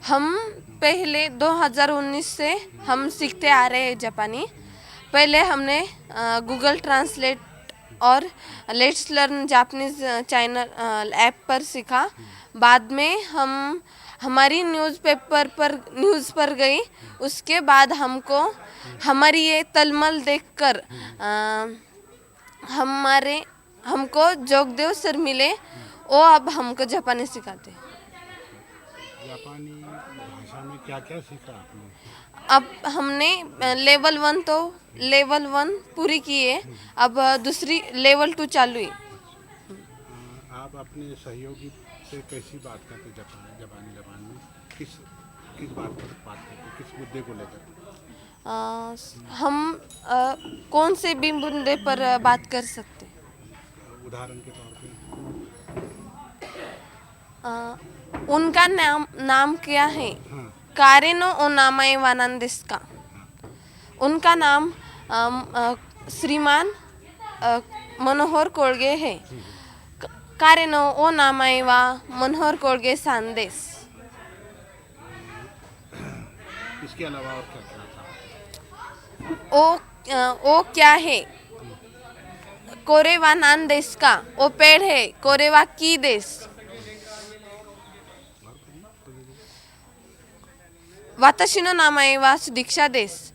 हम पहले 2019 से हम सीखते आ रहे हैं जापानी। पहले हमने गूगल ट्रांसलेट और let's learn Japanese channel app पर सीखा। बाद में हम हमारी न्यूज़ पर गई। उसके बाद हमको हमारी ये तलमल देखकर हमारे हमको जोगदेव सर मिले। वो अब हमको जापानी सिखाते हैं। जापानी भाषा में क्या क्या सीखा आपने? अब हमने लेवल 1 पूरी की है। अब दूसरी लेवल 2 चालू है। आप अपने सहयोगी से कैसी बात करते जापानी जबान में? किस किस बात करते, किस मुद्दे को लेकर? हम कौन से भी मुद्दे पर बात कर सकते हैं। उदाहरण के तौर पे उनका नाम क्या है? हाँ। कारेनो ओ नामाए वानान देसु का? उनका नाम श्रीमान मनोहर कोलगे है। कारेनो ओ नामाए वा मनोहर कोलगे सान देसु। इसके अलावा और क्या क्या था? ओ क्या है? कोरेवा नान देस का? ओ पेड़ है। कोरेवा की देस? वाताशी नो नामाए वा सुदीक्षा देस।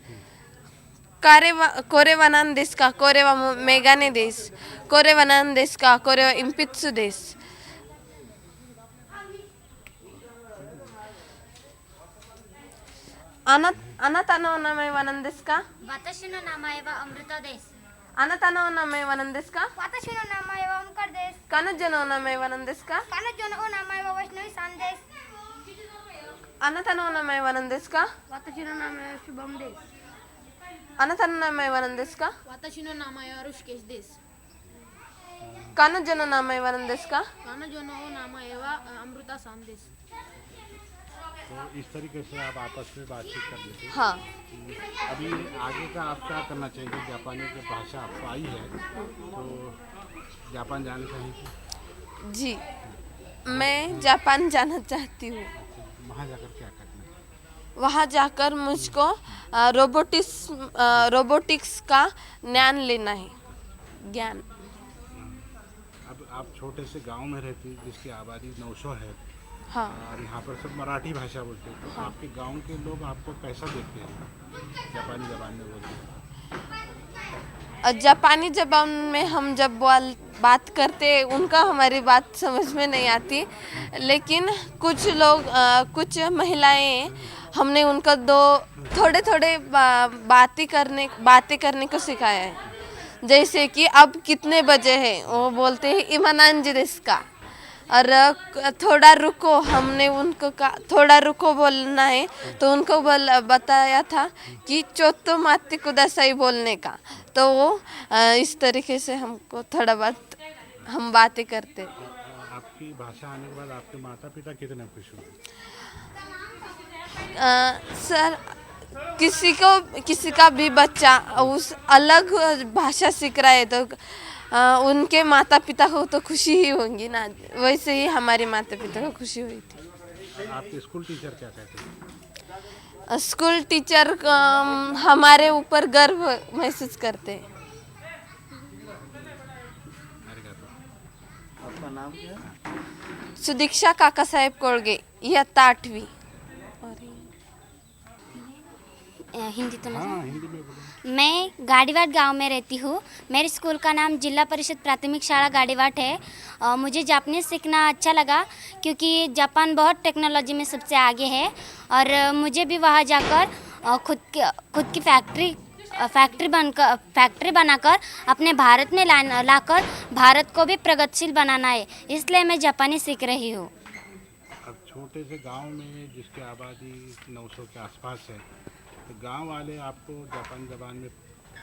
कोरेवा नान देस का? कोरेवा मेगाने देस। कोरेवा नान देस का? कोरेवा इंपित्सु देस। आनाता नो नामाए वा नान देस का? 私の名前はアムルタです。あなたのお名前は何ですか？私の名前はムカルです。彼女のお名前は何ですか？彼女のお名前はワシノイさんです。あなたのお名前は何ですか？私の名前はシュバムです。あなたの名前は何ですか？私の名前はルシケシです。彼女の名前は何ですか？彼女のお名前はアムルタさんです。 तो इस तरीके से आप आपस में बातचीत कर लेते हैं। हाँ। अभी आगे का आप क्या करना चाहिए? जापानी की भाषा आपको आई है तो जापान जाना चाहिए? जी, मैं जापान जाना चाहती हूँ। वहाँ जाकर क्या करना है? वहाँ जाकर मुझको रोबोटिक्स का ज्ञान लेना है। ज्ञान। अब आप छोटे से गांव में रहती जिसकी आबादी 900 है। हाँ। और यहाँ पर सब मराठी भाषा बोलते हैं, तो आपके गांव के लोग आपको कैसा देखते हैं जापानी ज़बान में बोलते हैं? जापानी ज़बान में हम जब बात करते उनका हमारी बात समझ में नहीं आती। लेकिन कुछ लोग कुछ महिलाएं हमने उनको थोड़े थोड़े बातें करने को सिखाया है। जैसे कि अब कितने बजे हैं वो बोलते हैं इमानांजी देसु का? और थोड़ा रुको, हमने उनको थोड़ा रुको बोलना है तो उनको बताया था कि चोत्तो मात्ते कुदासाई बोलने का। तो वो इस तरीके से हमको थोड़ा बहुत हम बातें करते। आपकी भाषा आने के बाद आपके माता पिता कितने खुश हुए? सर, किसी का भी बच्चा उस अलग भाषा सीख रहा है तो उनके माता पिता को तो खुशी ही होंगी ना। वैसे ही हमारे माता पिता को खुशी हुई थी। आपके स्कूल टीचर क्या कहते हैं? स्कूल टीचर हमारे ऊपर गर्व महसूस करते हैं। आपका नाम क्या है? सुदीक्षा काका साहेब कोलगे, इयत्ता 8वीं। हिंदी तो हाँ, हिंदी में बोलो। मैं गाड़ीवाट गांव में रहती हूँ। मेरे स्कूल का नाम जिला परिषद प्राथमिक शाला गाड़ीवाट है। मुझे जापानीज सीखना अच्छा लगा क्योंकि जापान बहुत टेक्नोलॉजी में सबसे आगे है और मुझे भी वहाँ जाकर खुद की फैक्ट्री बनाकर अपने भारत में लाकर भारत को भी प्रगतिशील बनाना है। इसलिए मैं जापानी सीख रही हूँ। अब छोटे से गांव में जिसकी आबादी 900 के आसपास है, तो गांव वाले आपको जापानी ज़बान में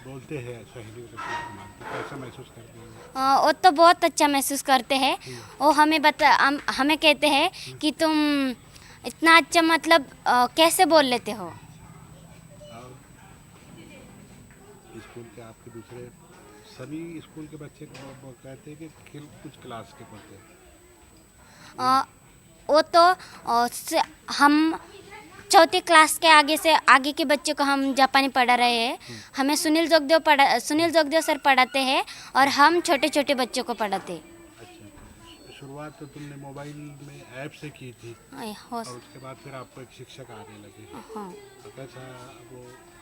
बोलते हैं, सहेलियों के साथ मानते, कैसा महसूस करते हैं? वो तो बहुत अच्छा महसूस करते हैं। वो हमें कहते हैं कि तुम इतना अच्छा मतलब कैसे बोल लेते हो। और स्कूल के आपके दूसरे सभी स्कूल के बच्चे कहते हैं कि कुछ क्लास के पढ़ते हैं। वो तो हम चौथी क्लास के आगे से आगे के बच्चों को हम जापानी पढ़ा रहे हैं। हमें सुनील जोगदेव सर पढ़ाते हैं और हम छोटे छोटे बच्चों को पढ़ाते हैं। अच्छा, शुरुआत तो तुमने मोबाइल में ऐप से की थी हो और उसके बाद फिर आपको एक शिक्षक आने लगे। हाँ। तो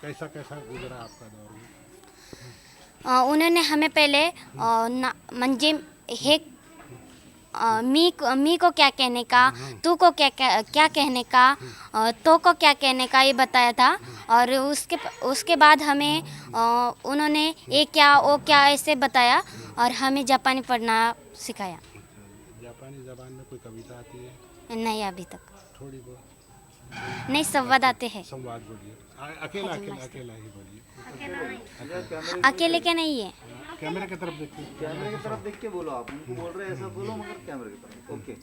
कैसा कैसा गुजरा आपका दौर में? उन्होंने हमें पहले म्हणजे हे मी को क्या कहने का, तू को क्या कहने का, तो को क्या कहने का ये बताया था। और उसके बाद हमें उन्होंने ये क्या वो क्या ऐसे बताया और हमें जापानी पढ़ना सिखाया। जापानी ज़बान में कोई कविता आती है? नहीं अभी तक थोड़ी बहुत नहीं, संवाद आते हैं। संवाद बोलिए। अकेला ही बोलिए। अकेले के नहीं है। कैमरे की तरफ देखिए। कैमरे की तरफ देख के बोलो, आप उनको बोल रहे हैं ऐसा बोलो मगर कैमरे की तरफ। ओके।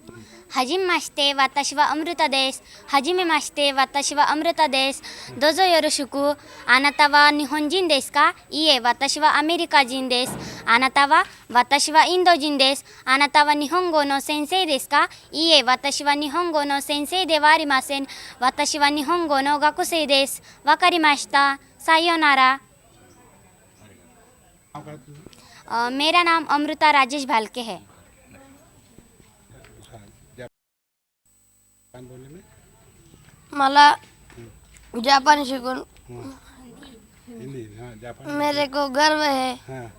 はじめまして、私はアムルタです。はじめまして、私はアムルタです。どうぞよろしく。あなたは日本人ですか？いいえ、私はアメリカ人です。私はインド人です。あなたは日本語の先生ですか？いいえ、私は日本語の先生ではありません。私は日本語の学生です。わかりました。さようなら。 मेरा नाम अमृता राजेश भालके है। जापान बोलने में मला जापानी शिकून हिंदी। हाँ, जापान। मेरे को गर्व है। हाँ,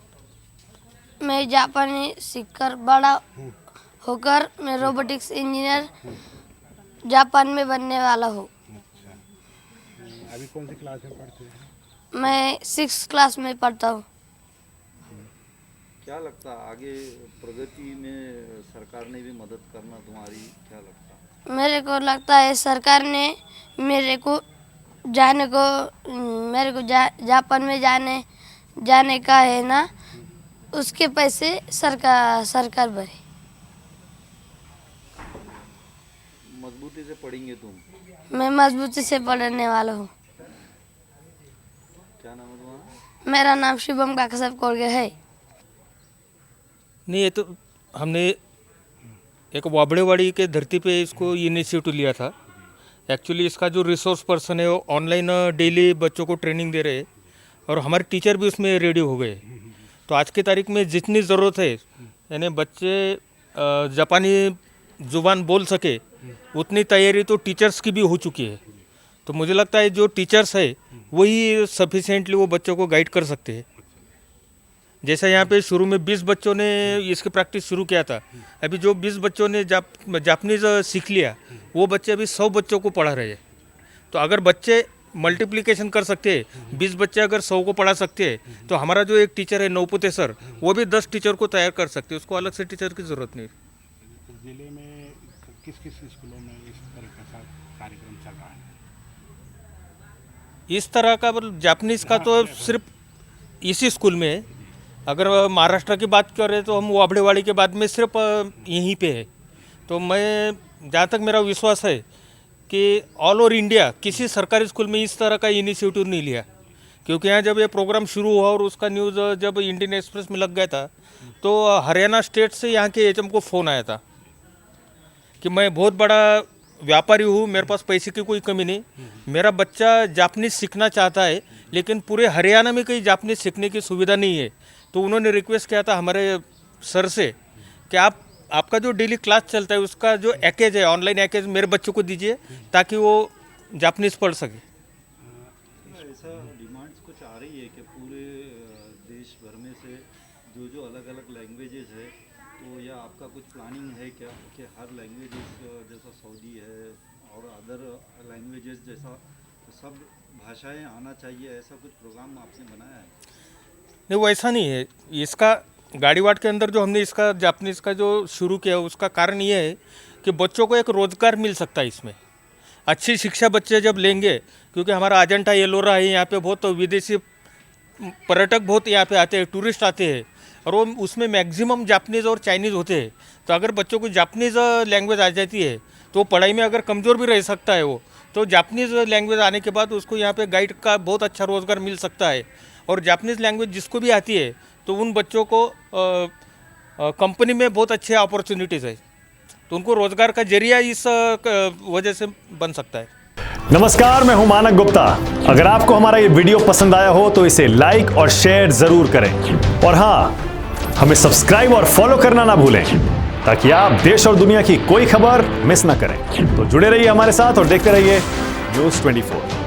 मैं जापानी सीखकर बड़ा होकर मैं रोबोटिक्स इंजीनियर जापान में बनने वाला हूँ। अच्छा, अभी कौन सी क्लास में पढ़ते हैं? मैं 6th क्लास में पढ़ता हूँ। क्या लगता है आगे प्रगति में सरकार ने भी मदद करना तुम्हारी, क्या लगता है? मेरे को लगता है सरकार ने मेरे को जापान में जाने का है ना, उसके पैसे सरकार भरे। मजबूती से पढ़ेंगे तुम? मैं मजबूती से पढ़ने वाला हूँ। क्या नाम है तुम्हारा? मेरा नाम शिवम काका साहब कोरगे है। नहीं, ये तो हमने एक वाबड़ेवाड़ी के धरती पे इसको इनिशिएटिव लिया था। एक्चुअली इसका जो रिसोर्स पर्सन है वो ऑनलाइन डेली बच्चों को ट्रेनिंग दे रहे हैं और हमारे टीचर भी उसमें रेडी हो गए। तो आज की तारीख में जितनी ज़रूरत है यानी बच्चे जापानी ज़ुबान बोल सके उतनी तैयारी तो टीचर्स की भी हो चुकी है। तो मुझे लगता है जो टीचर्स है वही सफिशिएंटली वो बच्चों को गाइड कर सकते हैं। जैसा यहाँ पे शुरू में 20 बच्चों ने इसकी प्रैक्टिस शुरू किया था, अभी जो 20 बच्चों ने जापानीज़ सीख लिया वो बच्चे अभी 100 बच्चों को पढ़ा रहे हैं। तो अगर बच्चे मल्टीप्लिकेशन कर सकते हैं, 20 बच्चे अगर 100 को पढ़ा सकते हैं, तो हमारा जो एक टीचर है नौपुते सर, वो भी 10 टीचर को तैयार कर सकते हैं। उसको अलग से टीचर की ज़रूरत नहीं। जिले में किस किस स्कूलों में इस तरह का कार्यक्रम चल रहा है? इस तरह का जापानीज़ का तो सिर्फ इसी स्कूल में है। अगर महाराष्ट्र की बात करें तो हम वाबड़ेवाड़ी के बाद में सिर्फ यहीं पे है। तो मैं जहाँ तक मेरा विश्वास है कि ऑल ओवर इंडिया किसी सरकारी स्कूल में इस तरह का इनिशिएटिव नहीं लिया, क्योंकि यहाँ जब ये प्रोग्राम शुरू हुआ और उसका न्यूज़ जब इंडियन एक्सप्रेस में लग गया था तो हरियाणा स्टेट से यहाँ के एचएम को फ़ोन आया था कि मैं बहुत बड़ा व्यापारी हूँ, मेरे पास पैसे की कोई कमी नहीं, मेरा बच्चा जापानीज़ सीखना चाहता है लेकिन पूरे हरियाणा में कहीं जापानीज़ सीखने की सुविधा नहीं है। तो उन्होंने रिक्वेस्ट किया था हमारे सर से कि आपका जो डेली क्लास चलता है उसका जो पैकेज है, ऑनलाइन पैकेज मेरे बच्चों को दीजिए ताकि वो जापानीज़ पढ़ सके। ऐसा डिमांड्स कुछ आ रही है कि पूरे देश भर में से जो अलग अलग लैंग्वेजेस है, तो या आपका कुछ प्लानिंग है क्या कि हर लैंग्वेजेस जैसा सऊदी है और अदर लैंग्वेजेस जैसा तो सब भाषाएं आना चाहिए, ऐसा कुछ प्रोग्राम आपने बनाया है? नहीं, वो ऐसा नहीं है। इसका गाड़ीवाट के अंदर जो हमने इसका जापानीज़ का जो शुरू किया उसका कारण ये है कि बच्चों को एक रोज़गार मिल सकता है इसमें। अच्छी शिक्षा बच्चे जब लेंगे, क्योंकि हमारा अजंता एलोरा है, यहाँ पे बहुत विदेशी पर्यटक बहुत यहाँ पे आते हैं, टूरिस्ट आते हैं और वो उसमें मैक्सिमम जापानीज़ और चाइनीज़ होते हैं। तो अगर बच्चों को जापानीज़ लैंग्वेज आ जाती है तो पढ़ाई में अगर कमज़ोर भी रह सकता है वो, तो जापानीज़ लैंग्वेज आने के बाद उसको यहाँ पे गाइड का बहुत अच्छा रोज़गार मिल सकता है। और जापानीज़ लैंग्वेज जिसको भी आती है तो उन बच्चों को कंपनी में बहुत अच्छे अपॉर्चुनिटीज़ है, तो उनको रोज़गार का जरिया इस वजह से बन सकता है। नमस्कार, मैं हूं मानक गुप्ता। अगर आपको हमारा ये वीडियो पसंद आया हो तो इसे लाइक और शेयर जरूर करें और हाँ, हमें सब्सक्राइब और फॉलो करना ना भूलें ताकि आप देश और दुनिया की कोई खबर मिस ना करें। तो जुड़े रहिए हमारे साथ और देखते रहिए न्यूज़ 24।